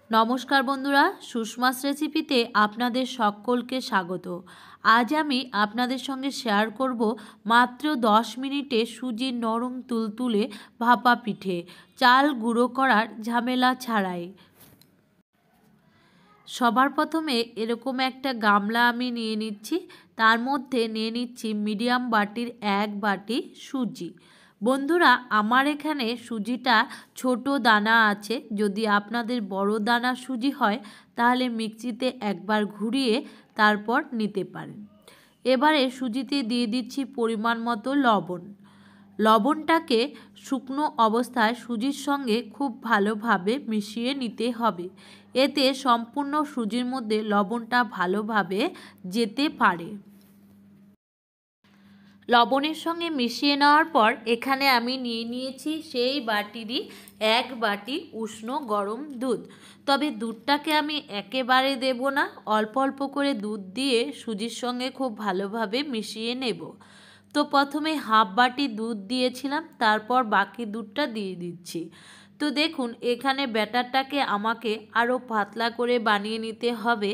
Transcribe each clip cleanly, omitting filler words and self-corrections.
নমস্কার বন্ধুরা, সুষমাস রেসিপিতে আপনাদের সকলকে স্বাগত। আজ আমি আপনাদের সঙ্গে শেয়ার করব মাত্র 10 মিনিটে সুজির নরম তুলতুলে ভাপা পিঠে, চাল গুঁড়ো করার ঝামেলা ছাড়াই। সবার প্রথমে এরকম একটা গামলা আমি নিয়ে নিচ্ছি, তার মধ্যে নিয়ে নিচ্ছি মিডিয়াম বাটির 1 বাটি সুজি। বন্ধুরা, আমার এখানে সুজিটা ছোট দানা আছে, যদি আপনাদের বড় দানা সুজি হয় তাহলে মিক্সিতে একবার ঘুরিয়ে তারপর নিতে পারেন। এবারে সুজিতে দিয়ে দিচ্ছি পরিমাণ মতো লবণ। লবণটাকে শুকনো অবস্থায় সুজির সঙ্গে খুব ভালোভাবে মিশিয়ে নিতে হবে, এতে সম্পূর্ণ সুজির মধ্যে লবণটা ভালোভাবে যেতে পারে। লবণের সঙ্গে মিশিয়ে নেওয়ার পর এখানে আমি নিয়ে নিয়েছি সেই বাটিরই 1 বাটি উষ্ণ গরম দুধ। তবে দুধটাকে আমি একেবারে দেব না, অল্প অল্প করে দুধ দিয়ে সুজির সঙ্গে খুব ভালোভাবে মিশিয়ে নেব। তো প্রথমে হাফ বাটি দুধ দিয়েছিলাম, তারপর বাকি দুধটা দিয়ে দিচ্ছি। তো দেখুন, এখানে ব্যাটারটাকে আমাকে আরও পাতলা করে বানিয়ে নিতে হবে,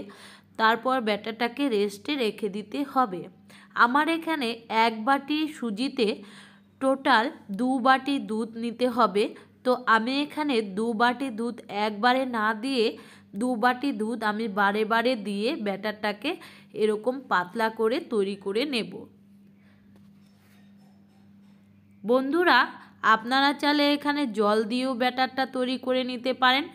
তারপর ব্যাটারটাকে রেস্টে রেখে দিতে হবে। আমার এখানে 1 বাটি সুজিতে টোটাল 2 বাটি দুধ নিতে হবে। তো আমি এখানে 2 বাটি দুধ একবারে না দিয়ে 2 বাটি দুধ আমি বারে বারে দিয়ে ব্যাটারটাকে এরকম পাতলা করে তৈরি করে নেব। বন্ধুরা, আপনারা চাইলে এখানে জল দিয়েও ব্যাটারটা তৈরি করে নিতে পারেন,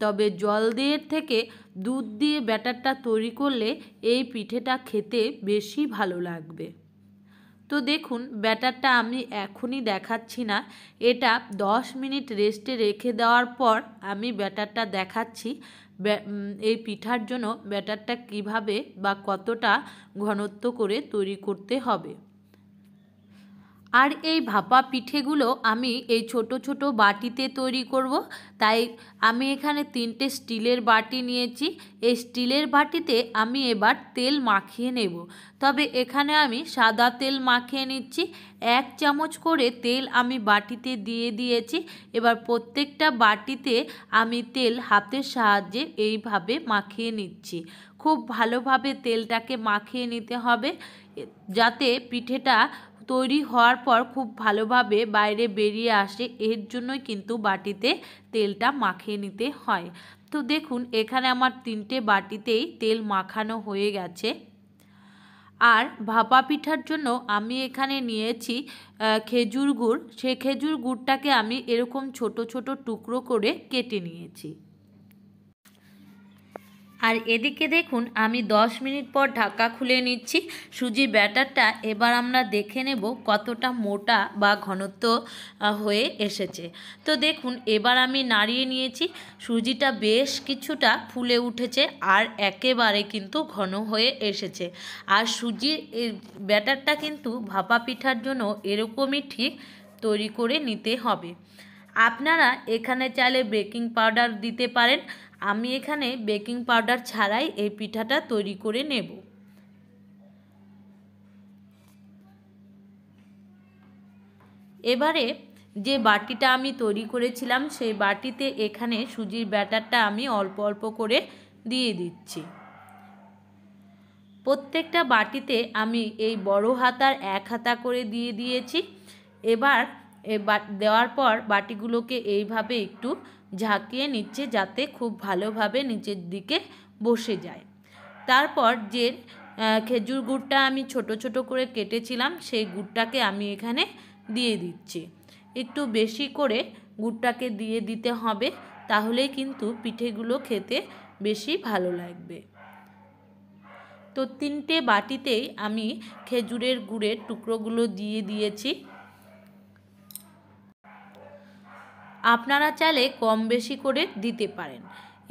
তবে জল দিয়ে থেকে দুধ দিয়ে ব্যাটারটা তৈরি করলে এই পিঠেটা খেতে বেশি ভালো লাগবে। তো দেখুন, ব্যাটারটা আমি এখনই দেখাচ্ছি না, এটা 10 মিনিট রেস্টে রেখে দেওয়ার পর আমি ব্যাটারটা দেখাচ্ছি। এই পিঠার জন্য ব্যাটারটা কিভাবে বা কতটা ঘনত্ব করে তৈরি করতে হবে। আর এই ভাপা পিঠেগুলো আমি এই ছোট ছোট বাটিতে তৈরি করব, তাই আমি এখানে 3টে স্টিলের বাটি নিয়েছি। এই স্টিলের বাটিতে আমি এবার তেল মাখিয়ে নেব। তবে এখানে আমি সাদা তেল মাখিয়ে নিচ্ছি। 1 চামচ করে তেল আমি বাটিতে দিয়ে দিয়েছি। এবার প্রত্যেকটা বাটিতে আমি তেল হাতের সাহায্যে এইভাবে মাখিয়ে নিচ্ছি। খুব ভালোভাবে তেলটাকে মাখিয়ে নিতে হবে, যাতে পিঠেটা তৈরি হওয়ার পর খুব ভালোভাবে বাইরে বেরিয়ে আসে। এর জন্যই কিন্তু বাটিতে তেলটা মাখিয়ে নিতে হয়। তো দেখুন, এখানে আমার 3টে বাটিতেই তেল মাখানো হয়ে গেছে। আর ভাপা পিঠার জন্য আমি এখানে নিয়েছি খেজুর গুড়। সেই খেজুর গুড়টাকে আমি এরকম ছোট ছোট টুকরো করে কেটে নিয়েছি। আর এদিকে দেখুন, আমি 10 মিনিট পর ঢাকা খুলে নিচ্ছি। সুজির ব্যাটারটা এবার আমরা দেখে নেব কতটা মোটা বা ঘনত্ব হয়ে এসেছে। তো দেখুন, এবার আমি নাড়িয়ে নিয়েছি, সুজিটা বেশ কিছুটা ফুলে উঠেছে আর একেবারে কিন্তু ঘন হয়ে এসেছে। আর সুজির ব্যাটারটা কিন্তু ভাপা পিঠার জন্য এরকমই ঠিক তৈরি করে নিতে হবে। আপনারা এখানে চাইলে বেকিং পাউডার দিতে পারেন, আমি এখানে বেকিং পাউডার ছাড়াই এই পিঠাটা তৈরি করে নেব। এবারে যে বাটিটা আমি তৈরি করেছিলাম সেই বাটিতে এখানে সুজির ব্যাটারটা আমি অল্প অল্প করে দিয়ে দিচ্ছি। প্রত্যেকটা বাটিতে আমি এই বড় হাতার 1 হাতা করে দিয়ে দিয়েছি। এবার দেওয়ার পর বাটিগুলোকে এইভাবে একটু ঝাঁকিয়ে নিচ্ছে, যাতে খুব ভালোভাবে নিচের দিকে বসে যায়। তারপর যে খেজুর গুড়টা আমি ছোট ছোট করে কেটেছিলাম সেই গুড়টাকে আমি এখানে দিয়ে দিচ্ছি। একটু বেশি করে গুড়টাকে দিয়ে দিতে হবে, তাহলেই কিন্তু পিঠেগুলো খেতে বেশি ভালো লাগবে। তো 3টে বাটিতেই আমি খেজুরের গুড়ের টুকরোগুলো দিয়ে দিয়েছি। আপনারা চাইলে কম বেশি করে দিতে পারেন।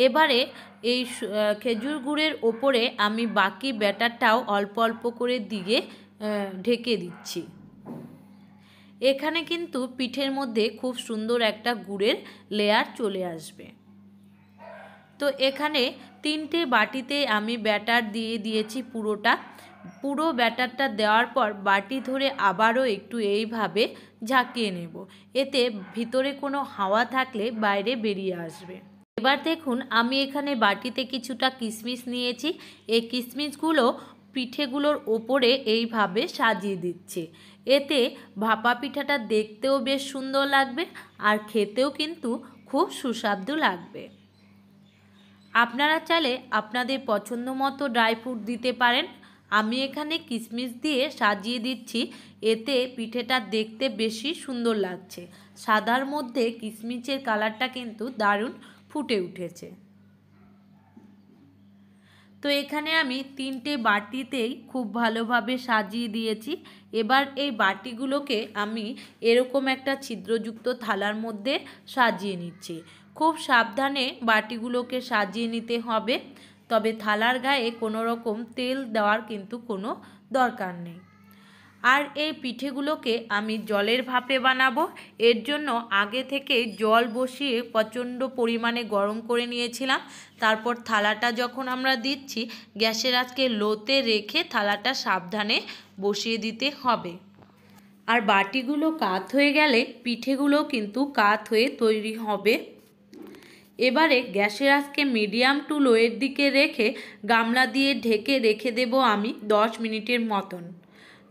এবারে এই খেজুর গুড়ের ওপরে আমি বাকি ব্যাটারটাও অল্প অল্প করে দিয়ে ঢেকে দিচ্ছি। এখানে কিন্তু পিঠের মধ্যে খুব সুন্দর একটা গুড়ের লেয়ার চলে আসবে। তো এখানে 3টে বাটিতে আমি ব্যাটার দিয়ে দিয়েছি পুরো ব্যাটারটা দেওয়ার পর বাটি ধরে আবারও একটু এইভাবে ঝাঁকিয়ে নেব, এতে ভিতরে কোনো হাওয়া থাকলে বাইরে বেরিয়ে আসবে। এবার দেখুন আমি এখানে বাটিতে কিছুটা কিশমিশ নিয়েছি। এই কিশমিশগুলো পিঠেগুলোর ওপরে এইভাবে সাজিয়ে দিচ্ছি। এতে ভাপা পিঠাটা দেখতেও বেশ সুন্দর লাগবে আর খেতেও কিন্তু খুব সুস্বাদু লাগবে। আপনারা চাইলে আপনাদের পছন্দ মতো ড্রাই ফ্রুট দিতে পারেন। আমি এখানে কিশমিশ দিয়ে সাজিয়ে দিচ্ছি, এতে পিঠেটা দেখতে বেশি সুন্দর লাগছে। সাদার মধ্যে কিশমিশের কালারটা কিন্তু দারুণ ফুটে উঠেছে। তো এখানে আমি 3টে বাটিতেই খুব ভালোভাবে সাজিয়ে দিয়েছি। এবার এই বাটিগুলোকে আমি এরকম একটা ছিদ্রযুক্ত থালার মধ্যে সাজিয়ে নিচ্ছি। খুব সাবধানে বাটিগুলোকে সাজিয়ে নিতে হবে, তবে থালার গায়ে কোনো রকম তেল দেওয়ার কিন্তু কোনো দরকার নেই। আর এই পিঠেগুলোকে আমি জলের ভাপে বানাবো। এর জন্য আগে থেকে জল বসিয়ে প্রচণ্ড পরিমাণে গরম করে নিয়েছিলাম। তারপর থালাটা যখন আমরা দিচ্ছি, গ্যাসের আঁচকে লোতে রেখে থালাটা সাবধানে বসিয়ে দিতে হবে। আর বাটিগুলো কাত হয়ে গেলে পিঠেগুলো কিন্তু কাত হয়ে তৈরি হবে। এবারে গ্যাসের আঁচকে মিডিয়াম টু লোয়ের দিকে রেখে গামলা দিয়ে ঢেকে রেখে দেব আমি 10 মিনিটের মতন।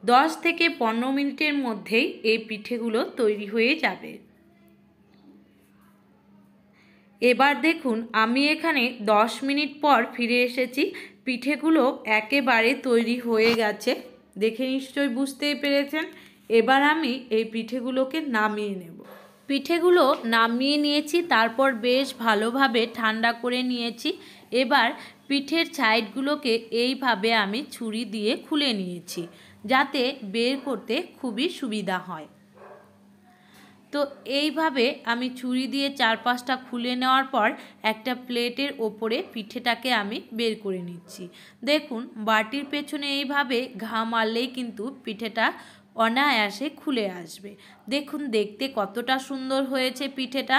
10 থেকে 15 মিনিটের মধ্যেই এই পিঠেগুলো তৈরি হয়ে যাবে। এবার দেখুন আমি এখানে 10 মিনিট পর ফিরে এসেছি। পিঠেগুলো একেবারে তৈরি হয়ে গেছে, দেখে নিশ্চয়ই বুঝতেই পেরেছেন। এবার আমি এই পিঠেগুলোকে নামিয়ে নেব। পিঠেগুলো নামিয়ে নিয়েছি, তারপর বেশ ভালোভাবে ঠান্ডা করে নিয়েছি। এবার পিঠের সাইডগুলোকে এইভাবে আমি ছুরি দিয়ে খুলে নিয়েছি, যাতে বের করতে খুবই সুবিধা হয়। তো এইভাবে আমি ছুরি দিয়ে 4-5টা খুলে নেওয়ার পর একটা প্লেটের ওপরে পিঠেটাকে আমি বের করে নিচ্ছি। দেখুন বাটির পেছনে এইভাবে ঘা মারলেই কিন্তু পিঠেটা অনায়াসে খুলে আসবে। দেখুন দেখতে কতটা সুন্দর হয়েছে পিঠেটা।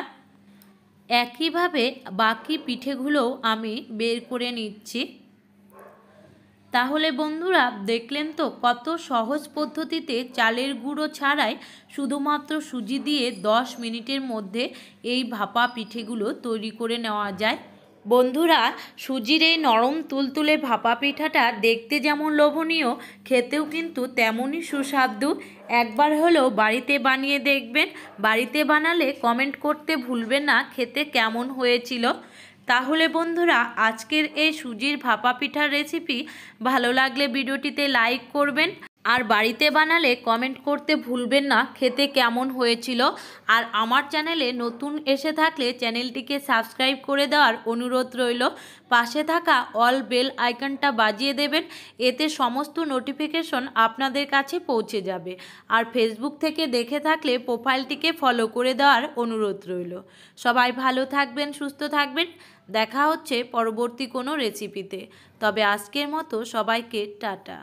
একইভাবে বাকি পিঠেগুলোও আমি বের করে নিচ্ছি। তাহলে বন্ধুরা দেখলেন তো কত সহজ পদ্ধতিতে চালের গুঁড়ো ছাড়াই শুধুমাত্র সুজি দিয়ে 10 মিনিটের মধ্যে এই ভাপা পিঠেগুলো তৈরি করে নেওয়া যায়। বন্ধুরা সুজির এই নরম তুলতুলে ভাপা পিঠাটা দেখতে যেমন লোভনীয়, খেতেও কিন্তু তেমনই সুস্বাদু। একবার হলেও বাড়িতে বানিয়ে দেখবেন। বাড়িতে বানালে কমেন্ট করতে ভুলবেন না খেতে কেমন হয়েছিল। তাহলে বন্ধুরা আজকের এই সুজির ভাপা পিঠার রেসিপি ভালো লাগলে ভিডিওটিতে লাইক করবেন, আর বাড়িতে বানালে কমেন্ট করতে ভুলবেন না খেতে কেমন হয়েছিল। আর আমার চ্যানেলে নতুন এসে থাকলে চ্যানেলটিকে সাবস্ক্রাইব করে দেওয়ার অনুরোধ রইল। পাশে থাকা অল বেল আইকনটা বাজিয়ে দেবেন, এতে সমস্ত নোটিফিকেশন আপনাদের কাছে পৌঁছে যাবে। আর ফেসবুক থেকে দেখে থাকলে প্রোফাইলটিকে ফলো করে দেওয়ার অনুরোধ রইল। সবাই ভালো থাকবেন, সুস্থ থাকবেন। দেখা হচ্ছে পরবর্তী কোনো রেসিপিতে। তবে আজকের মতো সবাইকে টাটা।